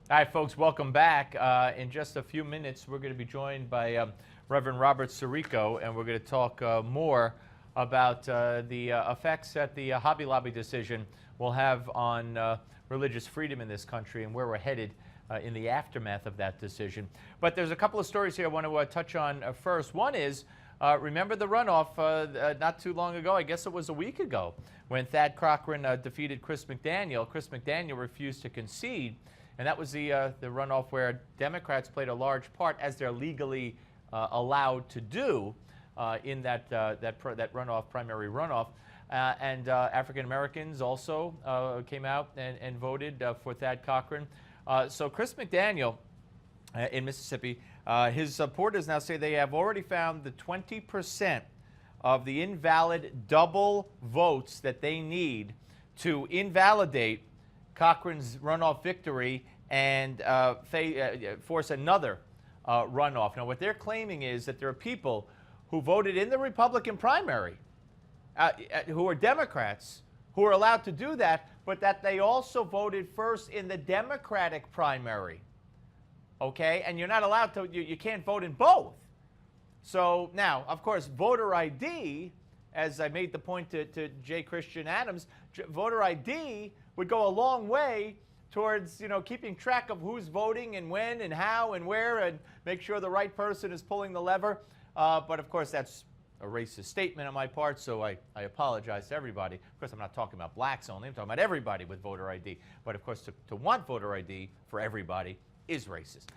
All right, folks, welcome back. In just a few minutes, we're going to be joined by Reverend Robert Sirico, and we're going to talk more about the effects that the Hobby Lobby decision will have on religious freedom in this country and where we're headed in the aftermath of that decision. But there's a couple of stories here I want to touch on first. One is, remember the runoff not too long ago, I guess it was a week ago, when Thad Cochran defeated Chris McDaniel. Chris McDaniel refused to concede. And that was the runoff where Democrats played a large part, as they're legally allowed to do in that runoff, primary runoff. And African Americans also came out and voted for Thad Cochran. So Chris McDaniel in Mississippi, his supporters now say they have already found the 20% of the invalid double votes that they need to invalidate Cochran's runoff victory and force another runoff. Now, what they're claiming is that there are people who voted in the Republican primary, who are Democrats, who are allowed to do that, but that they also voted first in the Democratic primary. Okay? And you're not allowed to, you can't vote in both. So now, of course, voter ID, as I made the point to J. Christian Adams, voter ID would go a long way towards, keeping track of who's voting and when and how and where, and make sure the right person is pulling the lever. But of course, that's a racist statement on my part, so I apologize to everybody. Of course, I'm not talking about blacks only. I'm talking about everybody with voter ID. But of course, to want voter ID for everybody is racist.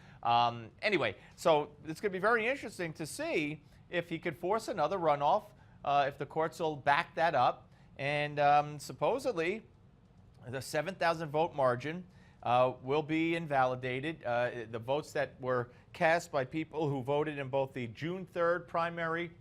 Anyway, so it's going to be very interesting to see if he could force another runoff, if the courts will back that up. And supposedly, the 7,000 vote margin will be invalidated. The votes that were cast by people who voted in both the June 3rd primary,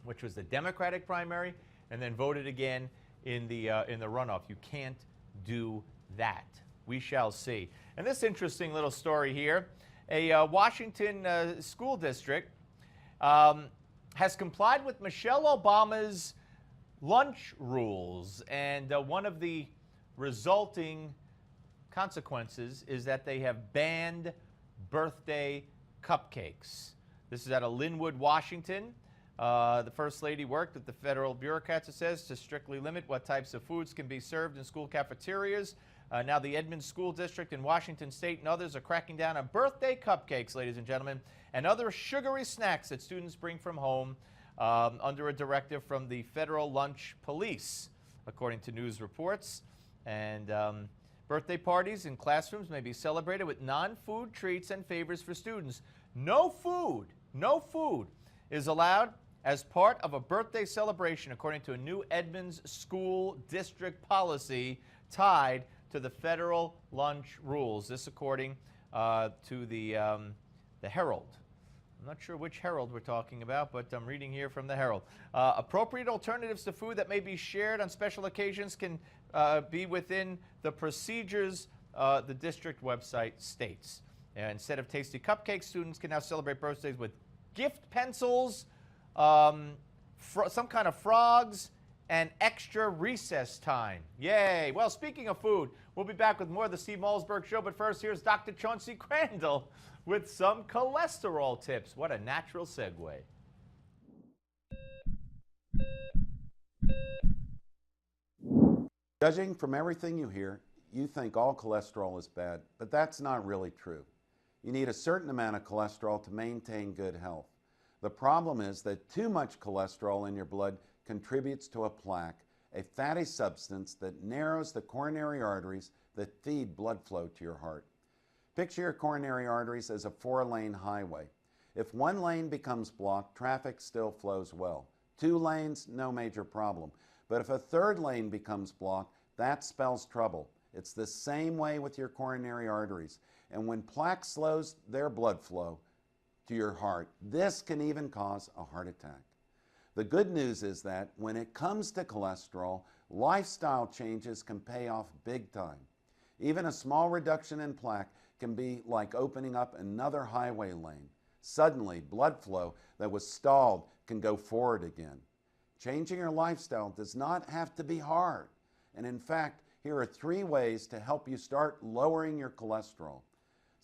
which was the Democratic primary, and then voted again in the runoff. You can't do that. We shall see. And this interesting little story here, a Washington school district has complied with Michelle Obama's lunch rules, and one of the resulting consequences is that they have banned birthday cupcakes. This is out of Linwood, Washington. The First Lady worked with the federal bureaucrats, it says, to strictly limit what types of foods can be served in school cafeterias. Now the Edmonds School District in Washington State and others are cracking down on birthday cupcakes, ladies and gentlemen, and other sugary snacks that students bring from home under a directive from the Federal Lunch Police, according to news reports. And birthday parties in classrooms may be celebrated with non-food treats and favors for students. No food is allowed as part of a birthday celebration, according to a new Edmonds School District policy tied to the federal lunch rules. This according to the Herald. I'm not sure which Herald we're talking about, but I'm reading here from the Herald. Appropriate alternatives to food that may be shared on special occasions can be within the procedures the district website states. Instead of tasty cupcakes, students can now celebrate birthdays with gift pencils, some kind of frogs, and extra recess time. Yay! Well, speaking of food, we'll be back with more of the Steve Malzberg Show, but first, here's Dr. Chauncey Crandall with some cholesterol tips. What a natural segue. Judging from everything you hear, you think all cholesterol is bad, but that's not really true. You need a certain amount of cholesterol to maintain good health. The problem is that too much cholesterol in your blood contributes to a plaque, a fatty substance that narrows the coronary arteries that feed blood flow to your heart. Picture your coronary arteries as a 4-lane highway. If one lane becomes blocked, traffic still flows well. 2 lanes, no major problem. But if a 3rd lane becomes blocked, that spells trouble. It's the same way with your coronary arteries. And when plaque slows their blood flow to your heart, this can even cause a heart attack. The good news is that when it comes to cholesterol, lifestyle changes can pay off big time. Even a small reduction in plaque can be like opening up another highway lane. Suddenly, blood flow that was stalled can go forward again. Changing your lifestyle does not have to be hard. And in fact, here are 3 ways to help you start lowering your cholesterol.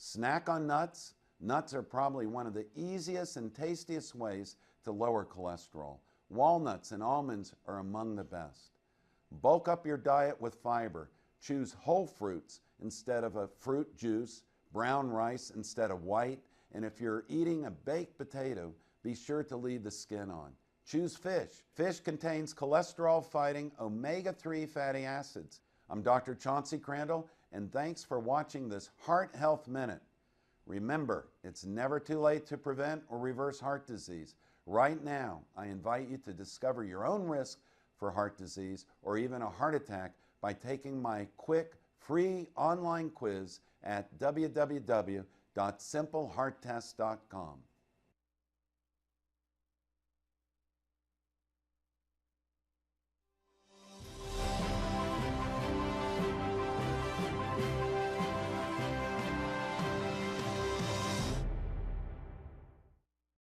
Snack on nuts. Nuts are probably one of the easiest and tastiest ways to lower cholesterol. Walnuts and almonds are among the best. Bulk up your diet with fiber. Choose whole fruits instead of a fruit juice, brown rice instead of white, and if you're eating a baked potato, be sure to leave the skin on. Choose fish. Fish contains cholesterol-fighting omega-3 fatty acids. I'm Dr. Chauncey Crandall, and thanks for watching this Heart Health Minute. Remember, it's never too late to prevent or reverse heart disease. Right now, I invite you to discover your own risk for heart disease or even a heart attack by taking my quick, free online quiz at www.simplehearttest.com.